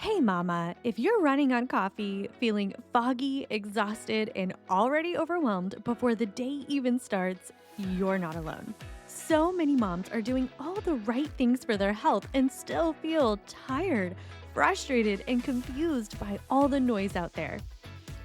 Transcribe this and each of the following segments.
Hey, mama, if you're running on coffee, feeling foggy, exhausted, and already overwhelmed before the day even starts, you're not alone. So many moms are doing all the right things for their health and still feel tired, frustrated, and confused by all the noise out there.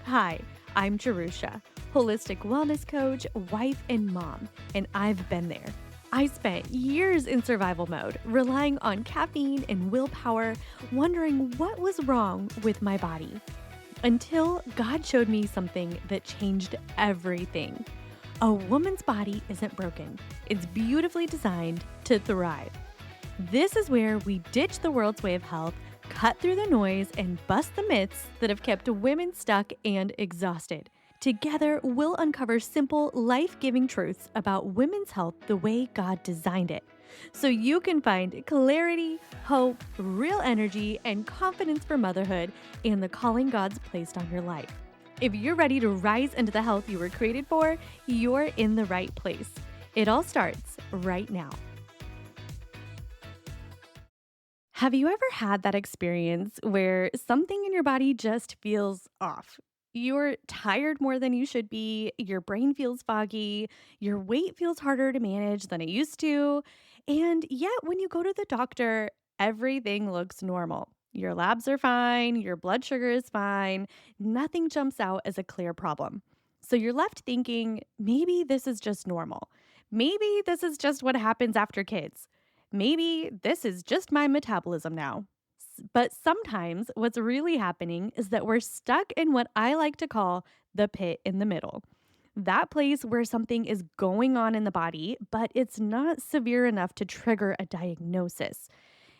Hi, I'm Jerusha, holistic wellness coach, wife, and mom, and I've been there. I spent years in survival mode, relying on caffeine and willpower, wondering what was wrong with my body. Until God showed me something that changed everything. A woman's body isn't broken, it's beautifully designed to thrive. This is where we ditch the world's way of health, cut through the noise, and bust the myths that have kept women stuck and exhausted. Together, we'll uncover simple, life giving truths about women's health the way God designed it, so you can find clarity, hope, real energy, and confidence for motherhood and the calling God's placed on your life. If you're ready to rise into the health you were created for, you're in the right place. It all starts right now. Have you ever had that experience where something in your body just feels off? You're tired more than you should be, your brain feels foggy, your weight feels harder to manage than it used to, and yet when you go to the doctor, everything looks normal. Your labs are fine, your blood sugar is fine, nothing jumps out as a clear problem. So you're left thinking, maybe this is just normal. Maybe this is just what happens after kids. Maybe this is just my metabolism now. But sometimes what's really happening is that we're stuck in what I like to call the pit in the middle. That place where something is going on in the body, but it's not severe enough to trigger a diagnosis.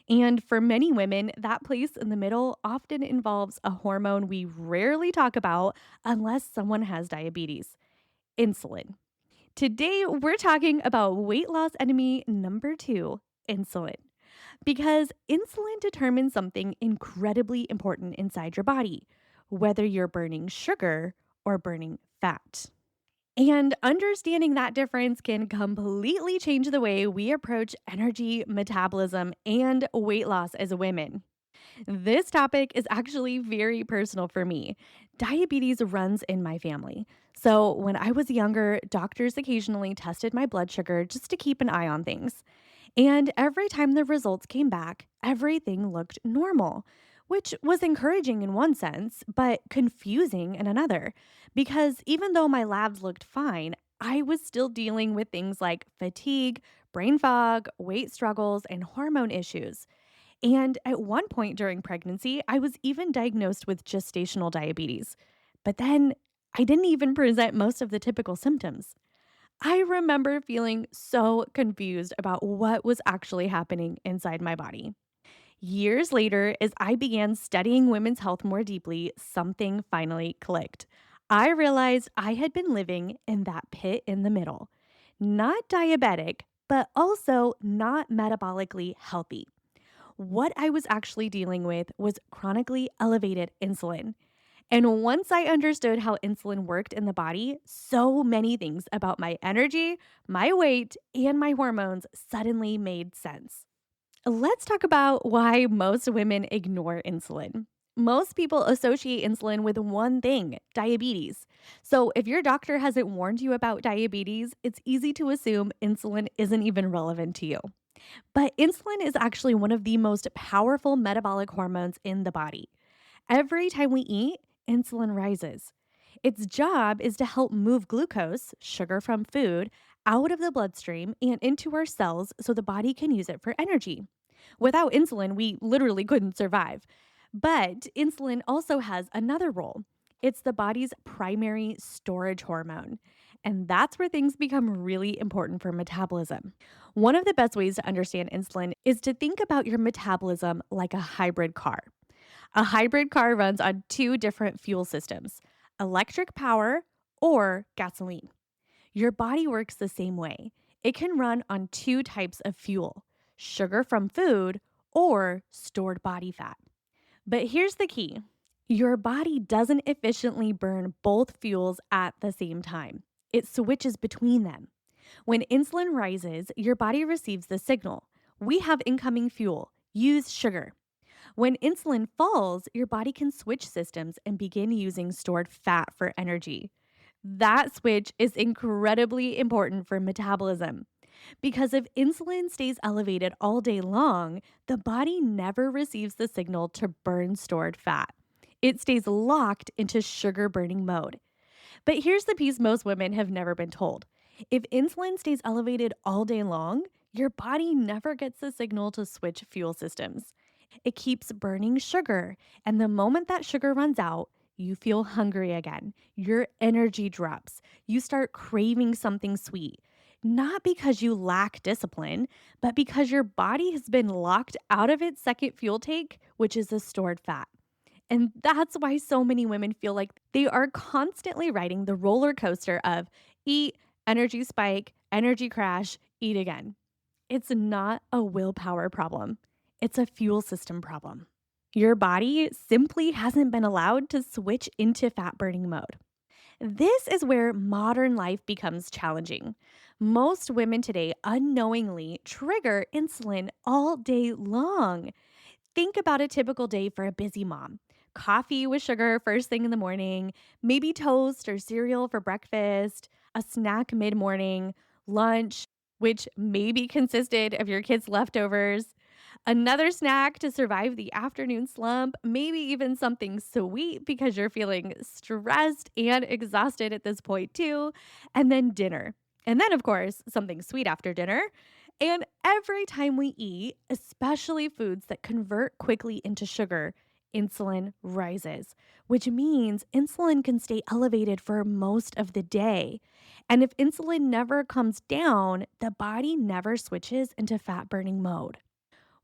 And for many women, that place in the middle often involves a hormone we rarely talk about unless someone has diabetes: insulin. Today, we're talking about weight loss enemy number two, insulin. Because insulin determines something incredibly important inside your body, whether you're burning sugar or burning fat. And understanding that difference can completely change the way we approach energy, metabolism, and weight loss as women. This topic is actually very personal for me. Diabetes runs in my family. So, when I was younger, doctors occasionally tested my blood sugar just to keep an eye on things. And every time the results came back, everything looked normal, which was encouraging in one sense, but confusing in another. Because even though my labs looked fine, I was still dealing with things like fatigue, brain fog, weight struggles, and hormone issues. And at one point during pregnancy, I was even diagnosed with gestational diabetes. But then I didn't even present most of the typical symptoms. I remember feeling so confused about what was actually happening inside my body. Years later, as I began studying women's health more deeply, something finally clicked. I realized I had been living in that pit in the middle, not diabetic, but also not metabolically healthy. What I was actually dealing with was chronically elevated insulin. And once I understood how insulin worked in the body, so many things about my energy, my weight, and my hormones suddenly made sense. Let's talk about why most women ignore insulin. Most people associate insulin with one thing: diabetes. So, if your doctor hasn't warned you about diabetes, it's easy to assume insulin isn't even relevant to you. But insulin is actually one of the most powerful metabolic hormones in the body. Every time we eat, insulin rises. Its job is to help move glucose, sugar from food, out of the bloodstream and into our cells so the body can use it for energy. Without insulin, we literally couldn't survive. But insulin also has another role. It's the body's primary storage hormone. And that's where things become really important for metabolism. One of the best ways to understand insulin is to think about your metabolism like a hybrid car. A hybrid car runs on two different fuel systems: electric power or gasoline. Your body works the same way. It can run on two types of fuel: sugar from food or stored body fat. But here's the key: your body doesn't efficiently burn both fuels at the same time, it switches between them. When insulin rises, your body receives the signal: we have incoming fuel, use sugar. When insulin falls, your body can switch systems and begin using stored fat for energy. That switch is incredibly important for metabolism because if insulin stays elevated all day long, the body never receives the signal to burn stored fat. It stays locked into sugar burning mode. But here's the piece most women have never been told. If insulin stays elevated all day long, your body never gets the signal to switch fuel systems. It keeps burning sugar, and the moment that sugar runs out, you feel hungry again. Your energy drops. You start craving something sweet. Not because you lack discipline, but because your body has been locked out of its second fuel tank, which is the stored fat. And that's why so many women feel like they are constantly riding the roller coaster of eat, energy spike, energy crash, eat again. It's not a willpower problem, it's a fuel system problem. Your body simply hasn't been allowed to switch into fat burning mode. This is where modern life becomes challenging. Most women today unknowingly trigger insulin all day long. Think about a typical day for a busy mom. Coffee with sugar first thing in the morning, maybe toast or cereal for breakfast, a snack mid morning, lunch, which maybe consisted of your kids' leftovers, another snack to survive the afternoon slump, maybe even something sweet because you're feeling stressed and exhausted at this point, too, and then dinner. And then, of course, something sweet after dinner. And every time we eat, especially foods that convert quickly into sugar, insulin rises, which means insulin can stay elevated for most of the day. And if insulin never comes down, the body never switches into fat burning mode.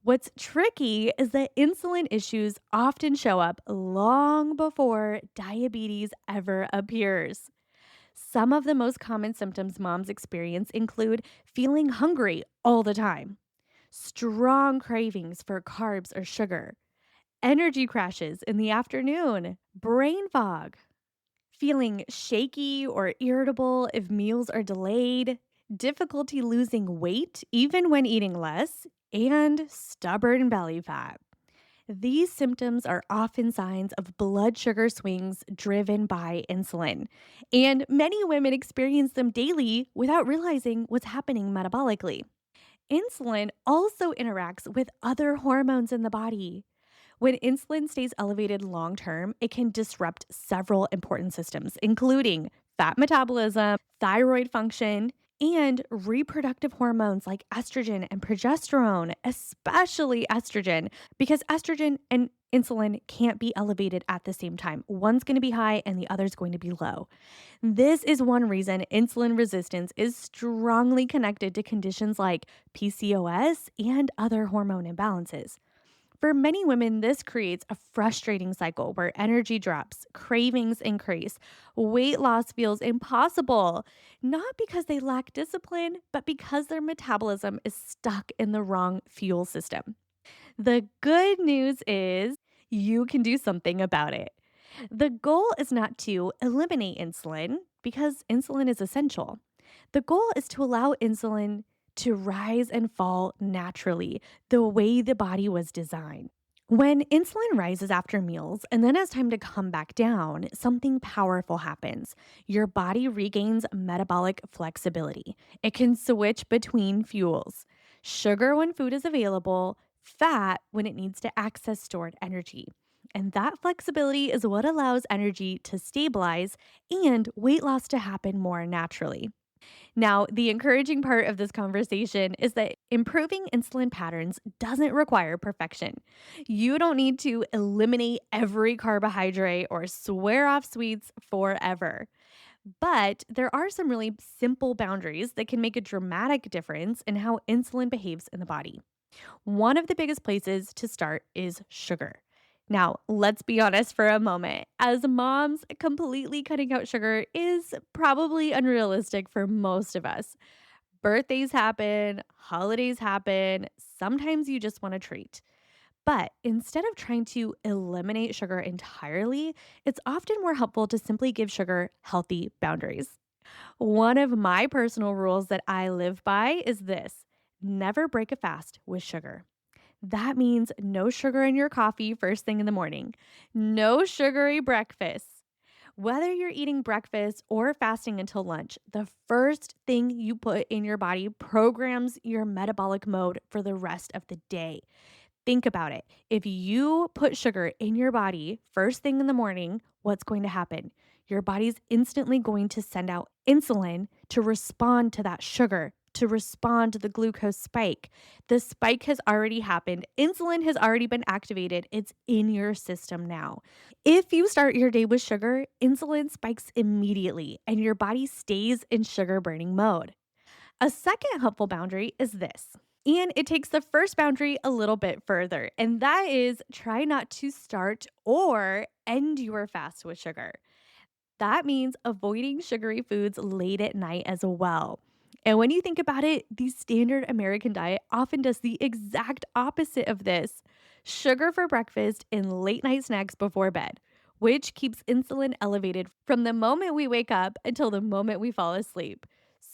What's tricky is that insulin issues often show up long before diabetes ever appears. Some of the most common symptoms moms experience include feeling hungry all the time, strong cravings for carbs or sugar, energy crashes in the afternoon, brain fog, feeling shaky or irritable if meals are delayed, difficulty losing weight even when eating less, and stubborn belly fat. These symptoms are often signs of blood sugar swings driven by insulin. And many women experience them daily without realizing what's happening metabolically. Insulin also interacts with other hormones in the body. When insulin stays elevated long term, it can disrupt several important systems, including fat metabolism, thyroid function, and reproductive hormones like estrogen and progesterone, especially estrogen, because estrogen and insulin can't be elevated at the same time. One's going to be high and the other's going to be low. This is one reason insulin resistance is strongly connected to conditions like PCOS and other hormone imbalances. For many women, this creates a frustrating cycle where energy drops, cravings increase, weight loss feels impossible, not because they lack discipline, but because their metabolism is stuck in the wrong fuel system. The good news is you can do something about it. The goal is not to eliminate insulin because insulin is essential. The goal is to allow insulin to rise and fall naturally, the way the body was designed. When insulin rises after meals and then has time to come back down, something powerful happens. Your body regains metabolic flexibility. It can switch between fuels: sugar when food is available, fat when it needs to access stored energy. And that flexibility is what allows energy to stabilize and weight loss to happen more naturally. Now, the encouraging part of this conversation is that improving insulin patterns doesn't require perfection. You don't need to eliminate every carbohydrate or swear off sweets forever. But there are some really simple boundaries that can make a dramatic difference in how insulin behaves in the body. One of the biggest places to start is sugar. Now, let's be honest for a moment. As moms, completely cutting out sugar is probably unrealistic for most of us. Birthdays happen, holidays happen, sometimes you just want a treat. But instead of trying to eliminate sugar entirely, it's often more helpful to simply give sugar healthy boundaries. One of my personal rules that I live by is this: never break a fast with sugar. That means no sugar in your coffee first thing in the morning, no sugary breakfasts. Whether you're eating breakfast or fasting until lunch, the first thing you put in your body programs your metabolic mode for the rest of the day. Think about it. If you put sugar in your body first thing in the morning, what's going to happen? Your body's instantly going to send out insulin to respond to that sugar, to respond to the glucose spike. The spike has already happened. Insulin has already been activated. It's in your system now. If you start your day with sugar, insulin spikes immediately and your body stays in sugar burning mode. A second helpful boundary is this. And it takes the first boundary a little bit further, and that is try not to start or end your fast with sugar. That means avoiding sugary foods late at night as well. And when you think about it, the standard American diet often does the exact opposite of this: sugar for breakfast and late night snacks before bed, which keeps insulin elevated from the moment we wake up until the moment we fall asleep.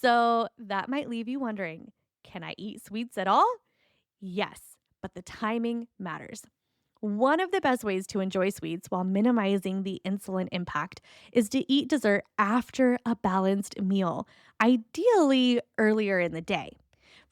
So that might leave you wondering, can I eat sweets at all? Yes, but the timing matters. One of the best ways to enjoy sweets while minimizing the insulin impact is to eat dessert after a balanced meal, ideally earlier in the day.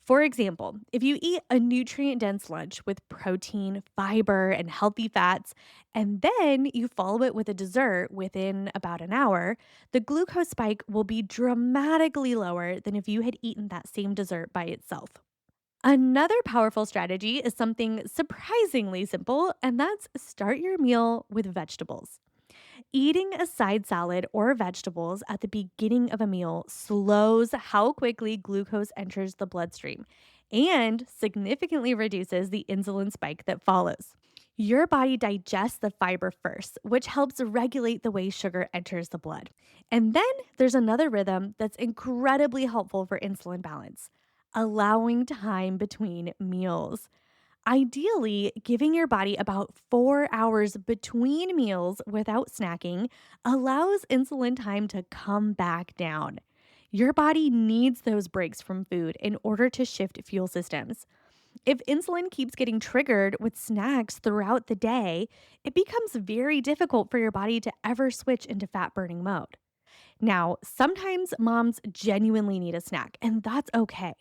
For example, if you eat a nutrient dense lunch with protein, fiber, and healthy fats, and then you follow it with a dessert within about an hour, the glucose spike will be dramatically lower than if you had eaten that same dessert by itself. Another powerful strategy is something surprisingly simple, and that's start your meal with vegetables. Eating a side salad or vegetables at the beginning of a meal slows how quickly glucose enters the bloodstream and significantly reduces the insulin spike that follows. Your body digests the fiber first, which helps regulate the way sugar enters the blood. And then there's another rhythm that's incredibly helpful for insulin balance: allowing time between meals. Ideally, giving your body about 4 hours between meals without snacking allows insulin time to come back down. Your body needs those breaks from food in order to shift fuel systems. If insulin keeps getting triggered with snacks throughout the day, it becomes very difficult for your body to ever switch into fat burning mode. Now, sometimes moms genuinely need a snack, and that's okay.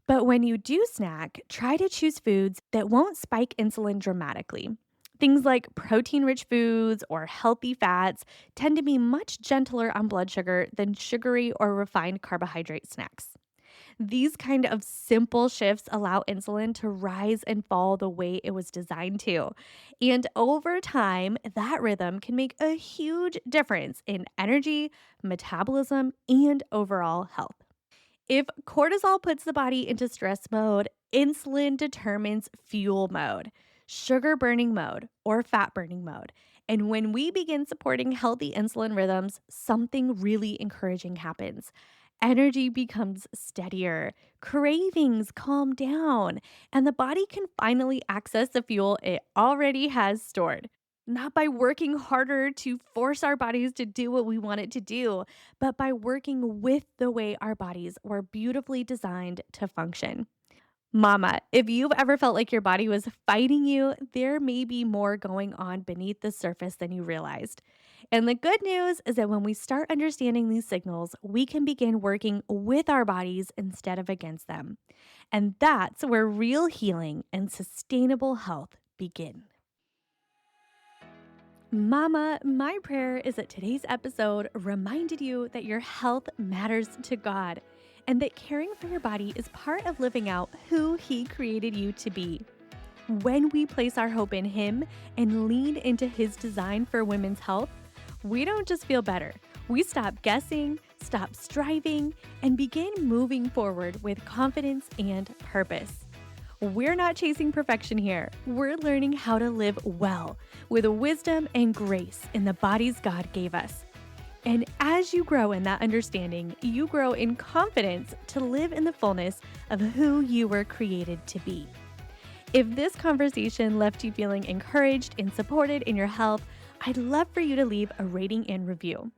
But when you do snack, try to choose foods that won't spike insulin dramatically. Things like protein rich foods or healthy fats tend to be much gentler on blood sugar than sugary or refined carbohydrate snacks. These kind of simple shifts allow insulin to rise and fall the way it was designed to. And over time, that rhythm can make a huge difference in energy, metabolism, and overall health. If cortisol puts the body into stress mode, insulin determines fuel mode, sugar burning mode, or fat burning mode. And when we begin supporting healthy insulin rhythms, something really encouraging happens. Energy becomes steadier, cravings calm down, and the body can finally access the fuel it already has stored. Not by working harder to force our bodies to do what we want it to do, but by working with the way our bodies were beautifully designed to function. Mama, if you've ever felt like your body was fighting you, there may be more going on beneath the surface than you realized. And the good news is that when we start understanding these signals, we can begin working with our bodies instead of against them. And that's where real healing and sustainable health begin. Mama, my prayer is that today's episode reminded you that your health matters to God and that caring for your body is part of living out who He created you to be. When we place our hope in Him and lean into His design for women's health, we don't just feel better. We stop guessing, stop striving, and begin moving forward with confidence and purpose. We're not chasing perfection here. We're learning how to live well with wisdom and grace in the bodies God gave us. And as you grow in that understanding, you grow in confidence to live in the fullness of who you were created to be. If this conversation left you feeling encouraged and supported in your health, I'd love for you to leave a rating and review.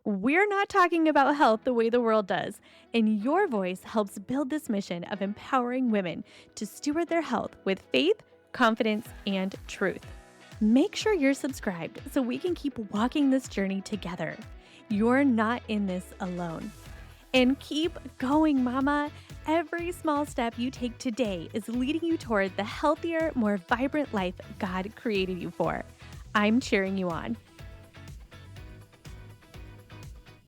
We're not talking about health the way the world does, and your voice helps build this mission of empowering women to steward their health with faith, confidence, and truth. Make sure you're subscribed so we can keep walking this journey together. You're not in this alone. And keep going, Mama. Every small step you take today is leading you toward the healthier, more vibrant life God created you for. I'm cheering you on.